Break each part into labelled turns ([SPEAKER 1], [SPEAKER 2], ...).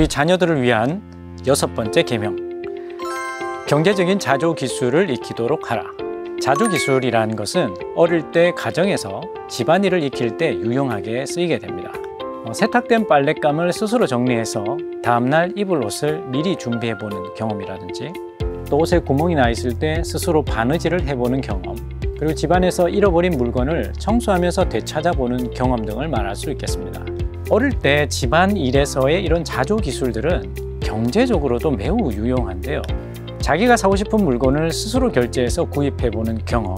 [SPEAKER 1] 우리 자녀들을 위한 6번째 계명. 경제적인 자조기술을 익히도록 하라. 자조기술이라는 것은 어릴 때 가정에서 집안일을 익힐 때 유용하게 쓰이게 됩니다. 세탁된 빨랫감을 스스로 정리해서 다음날 입을 옷을 미리 준비해보는 경험이라든지, 또 옷에 구멍이 나 있을 때 스스로 바느질을 해보는 경험, 그리고 집안에서 잃어버린 물건을 청소하면서 되찾아보는 경험 등을 말할 수 있겠습니다. 어릴 때 집안일에서의 이런 자조기술들은 경제적으로도 매우 유용한데요. 자기가 사고 싶은 물건을 스스로 결제해서 구입해보는 경험,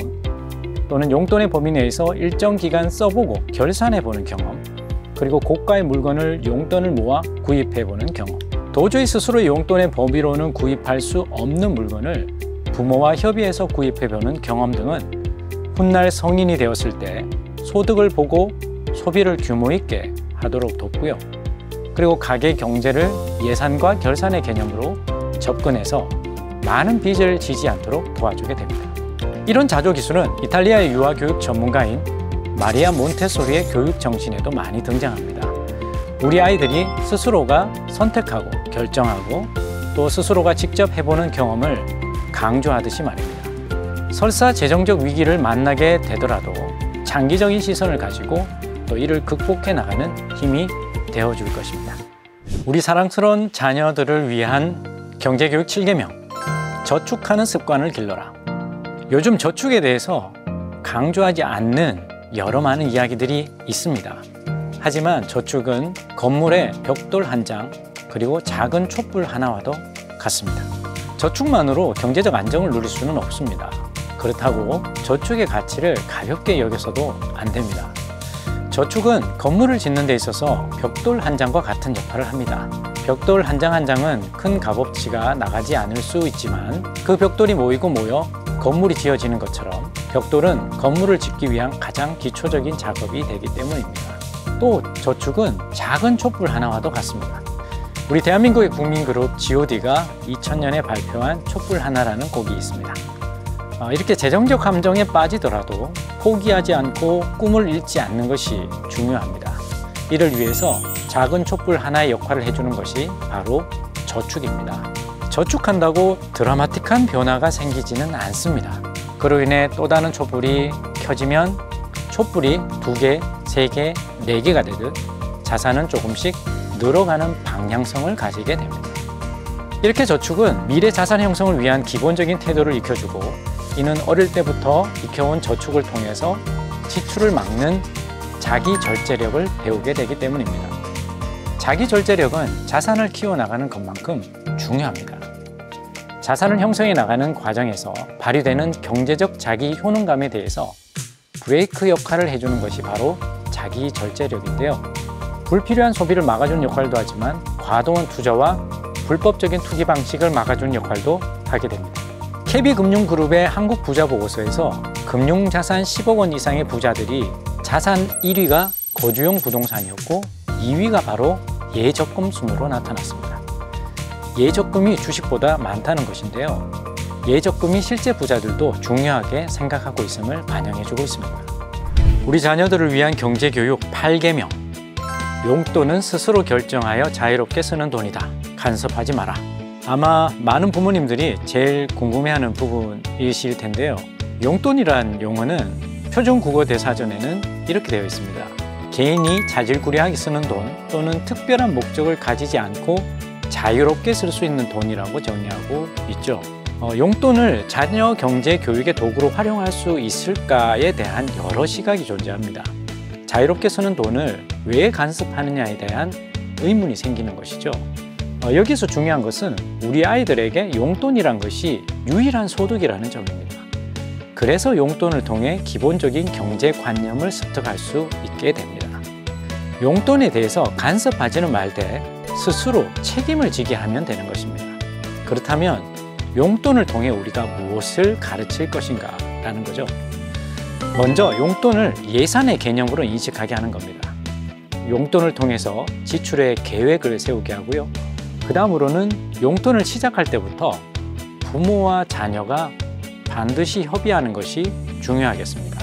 [SPEAKER 1] 또는 용돈의 범위 내에서 일정 기간 써보고 결산해보는 경험, 그리고 고가의 물건을 용돈을 모아 구입해보는 경험, 도저히 스스로 용돈의 범위로는 구입할 수 없는 물건을 부모와 협의해서 구입해보는 경험 등은 훗날 성인이 되었을 때 소득을 보고 소비를 규모 있게 하도록 돕고요. 그리고 가계 경제를 예산과 결산의 개념으로 접근해서 많은 빚을 지지 않도록 도와주게 됩니다. 이런 자조기술은 이탈리아의 유아교육 전문가인 마리아 몬테소리의 교육 정신에도 많이 등장합니다. 우리 아이들이 스스로가 선택하고 결정하고 또 스스로가 직접 해보는 경험을 강조하듯이 말입니다. 설사 재정적 위기를 만나게 되더라도 장기적인 시선을 가지고 또 이를 극복해 나가는 힘이 되어줄 것입니다. 우리 사랑스러운 자녀들을 위한 경제교육 7계명. 저축하는 습관을 길러라. 요즘 저축에 대해서 강조하지 않는 여러 많은 이야기들이 있습니다. 하지만 저축은 건물의 벽돌 한 장, 그리고 작은 촛불 하나와도 같습니다. 저축만으로 경제적 안정을 누릴 수는 없습니다. 그렇다고 저축의 가치를 가볍게 여겨서도 안 됩니다. 저축은 건물을 짓는 데 있어서 벽돌 한 장과 같은 역할을 합니다. 벽돌 한 장 한 장은 큰 값어치가 나가지 않을 수 있지만 그 벽돌이 모이고 모여 건물이 지어지는 것처럼 벽돌은 건물을 짓기 위한 가장 기초적인 작업이 되기 때문입니다. 또 저축은 작은 촛불 하나와도 같습니다. 우리 대한민국의 국민그룹 G.O.D가 2000년에 발표한 촛불 하나라는 곡이 있습니다. 이렇게 재정적 함정에 빠지더라도 포기하지 않고 꿈을 잃지 않는 것이 중요합니다. 이를 위해서 작은 촛불 하나의 역할을 해주는 것이 바로 저축입니다. 저축한다고 드라마틱한 변화가 생기지는 않습니다. 그로 인해 또 다른 촛불이 켜지면 촛불이 2개, 3개, 4개가 되듯 자산은 조금씩 늘어가는 방향성을 가지게 됩니다. 이렇게 저축은 미래 자산 형성을 위한 기본적인 태도를 익혀주고, 이는 어릴 때부터 익혀온 저축을 통해서 지출을 막는 자기 절제력을 배우게 되기 때문입니다. 자기 절제력은 자산을 키워나가는 것만큼 중요합니다. 자산을 형성해 나가는 과정에서 발휘되는 경제적 자기 효능감에 대해서 브레이크 역할을 해주는 것이 바로 자기 절제력인데요. 불필요한 소비를 막아주는 역할도 하지만 과도한 투자와 불법적인 투기 방식을 막아주는 역할도 하게 됩니다. KB금융그룹의 한국부자보고서에서 금융자산 10억 원 이상의 부자들이 자산 1위가 거주용 부동산이었고 2위가 바로 예적금 순으로 나타났습니다. 예적금이 주식보다 많다는 것인데요. 예적금이 실제 부자들도 중요하게 생각하고 있음을 반영해주고 있습니다. 우리 자녀들을 위한 경제교육 8계명. 용돈은 스스로 결정하여 자유롭게 쓰는 돈이다. 간섭하지 마라. 아마 많은 부모님들이 제일 궁금해하는 부분이실 텐데요. 용돈이란 용어는 표준국어대사전에는 이렇게 되어 있습니다. 개인이 자질구레하게 쓰는 돈 또는 특별한 목적을 가지지 않고 자유롭게 쓸 수 있는 돈이라고 정의하고 있죠. 용돈을 자녀 경제 교육의 도구로 활용할 수 있을까에 대한 여러 시각이 존재합니다. 자유롭게 쓰는 돈을 왜 간섭하느냐에 대한 의문이 생기는 것이죠. 여기서 중요한 것은 우리 아이들에게 용돈이란 것이 유일한 소득이라는 점입니다. 그래서 용돈을 통해 기본적인 경제관념을 습득할 수 있게 됩니다. 용돈에 대해서 간섭하지는 말되 스스로 책임을 지게 하면 되는 것입니다. 그렇다면 용돈을 통해 우리가 무엇을 가르칠 것인가 라는 거죠. 먼저 용돈을 예산의 개념으로 인식하게 하는 겁니다. 용돈을 통해서 지출의 계획을 세우게 하고요. 그 다음으로는 용돈을 시작할 때부터 부모와 자녀가 반드시 협의하는 것이 중요하겠습니다.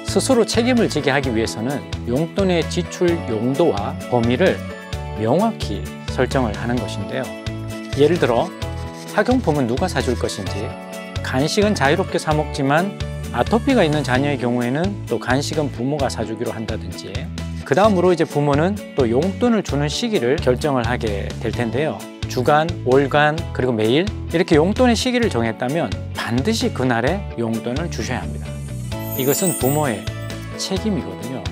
[SPEAKER 1] 스스로 책임을 지게 하기 위해서는 용돈의 지출 용도와 범위를 명확히 설정을 하는 것인데요. 예를 들어 학용품은 누가 사줄 것인지, 간식은 자유롭게 사 먹지만 아토피가 있는 자녀의 경우에는 또 간식은 부모가 사주기로 한다든지, 그 다음으로 이제 부모는 또 용돈을 주는 시기를 결정을 하게 될 텐데요. 주간, 월간, 그리고 매일 이렇게 용돈의 시기를 정했다면 반드시 그날에 용돈을 주셔야 합니다. 이것은 부모의 책임이거든요.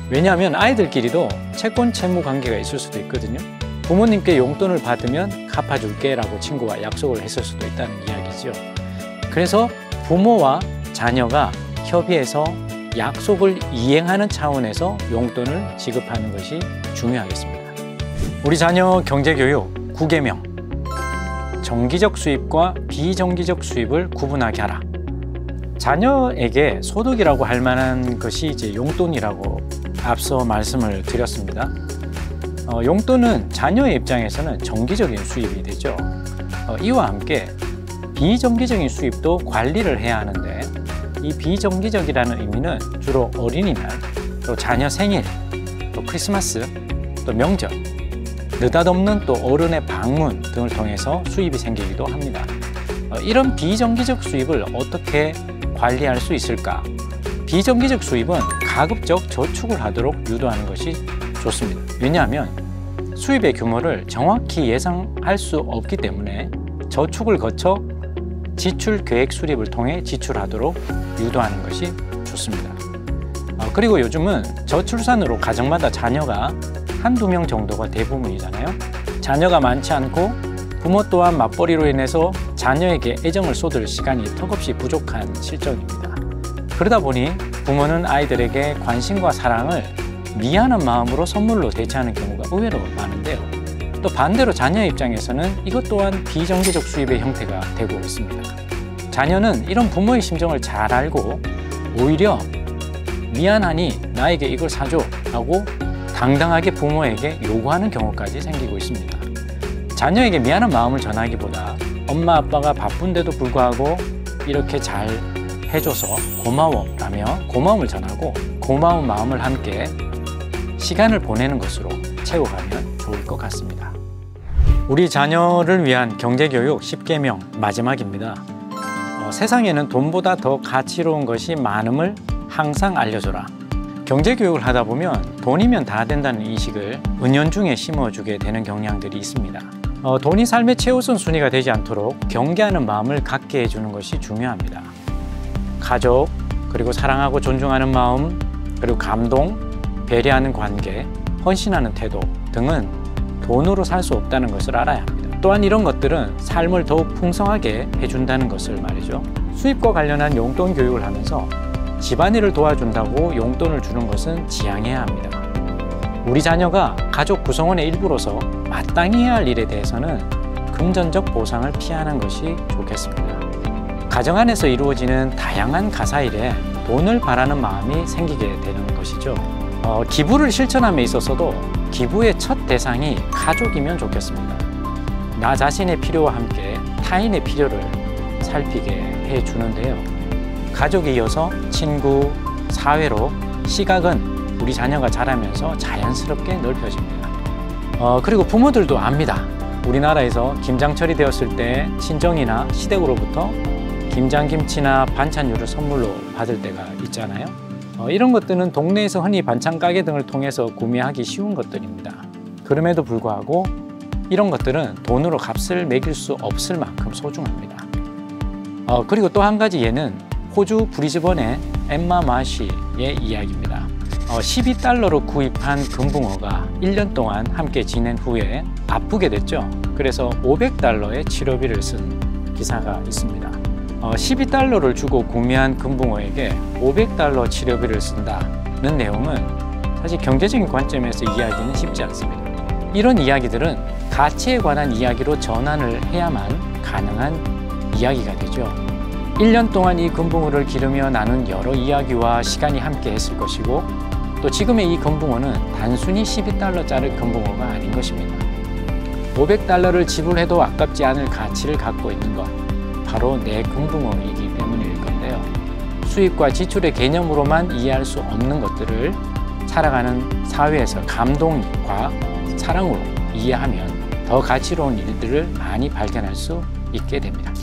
[SPEAKER 1] 왜냐하면 아이들끼리도 채권 채무 관계가 있을 수도 있거든요. 부모님께 용돈을 받으면 갚아줄게 라고 친구와 약속을 했을 수도 있다는 이야기죠. 그래서 부모와 자녀가 협의해서 약속을 이행하는 차원에서 용돈을 지급하는 것이 중요하겠습니다. 우리 자녀 경제교육 9계명, 정기적 수입과 비정기적 수입을 구분하게 하라. 자녀에게 소득이라고 할 만한 것이 이제 용돈이라고 앞서 말씀을 드렸습니다. 용돈은 자녀의 입장에서는 정기적인 수입이 되죠. 이와 함께 비정기적인 수입도 관리를 해야 하는데, 이 비정기적이라는 의미는 주로 어린이날, 또 자녀 생일, 또 크리스마스, 또 명절, 느닷없는 또 어른의 방문 등을 통해서 수입이 생기기도 합니다. 이런 비정기적 수입을 어떻게 관리할 수 있을까? 비정기적 수입은 가급적 저축을 하도록 유도하는 것이 좋습니다. 왜냐하면 수입의 규모를 정확히 예상할 수 없기 때문에 저축을 거쳐 지출 계획 수립을 통해 지출하도록 유도하는 것이 좋습니다. 그리고 요즘은 저출산으로 가정마다 자녀가 한두 명 정도가 대부분이잖아요. 자녀가 많지 않고 부모 또한 맞벌이로 인해서 자녀에게 애정을 쏟을 시간이 턱없이 부족한 실정입니다. 그러다 보니 부모는 아이들에게 관심과 사랑을 미안한 마음으로 선물로 대체하는 경우가 의외로 많은데요. 또 반대로 자녀의 입장에서는 이것 또한 비정기적 수입의 형태가 되고 있습니다. 자녀는 이런 부모의 심정을 잘 알고 오히려 미안하니 나에게 이걸 사줘 라고 당당하게 부모에게 요구하는 경우까지 생기고 있습니다. 자녀에게 미안한 마음을 전하기보다 엄마 아빠가 바쁜데도 불구하고 이렇게 잘 해줘서 고마워라며 고마움을 전하고 고마운 마음을 함께 시간을 보내는 것으로 채워가면 좋을 것 같습니다. 우리 자녀를 위한 경제교육 10계명 마지막입니다. 세상에는 돈보다 더 가치로운 것이 많음을 항상 알려줘라. 경제교육을 하다 보면 돈이면 다 된다는 인식을 은연중에 심어주게 되는 경향들이 있습니다. 돈이 삶의 최우선 순위가 되지 않도록 경계하는 마음을 갖게 해주는 것이 중요합니다. 가족, 그리고 사랑하고 존중하는 마음, 그리고 감동, 배려하는 관계, 헌신하는 태도 등은 돈으로 살 수 없다는 것을 알아야 합니다. 또한 이런 것들은 삶을 더욱 풍성하게 해준다는 것을 말이죠. 수입과 관련한 용돈 교육을 하면서 집안일을 도와준다고 용돈을 주는 것은 지양해야 합니다. 우리 자녀가 가족 구성원의 일부로서 마땅히 해야 할 일에 대해서는 금전적 보상을 피하는 것이 좋겠습니다. 가정 안에서 이루어지는 다양한 가사일에 돈을 바라는 마음이 생기게 되는 것이죠. 기부를 실천함에 있어서도 기부의 첫 대상이 가족이면 좋겠습니다. 나 자신의 필요와 함께 타인의 필요를 살피게 해주는데요. 가족에 이어서 친구, 사회로 시각은 우리 자녀가 자라면서 자연스럽게 넓혀집니다. 그리고 부모들도 압니다. 우리나라에서 김장철이 되었을 때 친정이나 시댁으로부터 김장김치나 반찬류를 선물로 받을 때가 있잖아요. 이런 것들은 동네에서 흔히 반찬 가게 등을 통해서 구매하기 쉬운 것들입니다. 그럼에도 불구하고 이런 것들은 돈으로 값을 매길 수 없을 만큼 소중합니다. 그리고 또 한 가지 예는 호주 브리즈번의 엠마 마시의 이야기입니다. 12달러로 구입한 금붕어가 1년 동안 함께 지낸 후에 아프게 됐죠. 그래서 500달러의 치료비를 쓴 기사가 있습니다. 12달러를 주고 구매한 금붕어에게 500달러 치료비를 쓴다는 내용은 사실 경제적인 관점에서 이야기는 쉽지 않습니다. 이런 이야기들은 가치에 관한 이야기로 전환을 해야만 가능한 이야기가 되죠. 1년 동안 이 금붕어를 기르며 나눈 여러 이야기와 시간이 함께 했을 것이고, 또 지금의 이 금붕어는 단순히 12달러짜리 금붕어가 아닌 것입니다. 500달러를 지불해도 아깝지 않을 가치를 갖고 있는 것, 바로 내 금붕어이기 때문일 건데요. 수입과 지출의 개념으로만 이해할 수 없는 것들을 살아가는 사회에서 감동과 사랑으로 이해하면 더 가치로운 일들을 많이 발견할 수 있게 됩니다.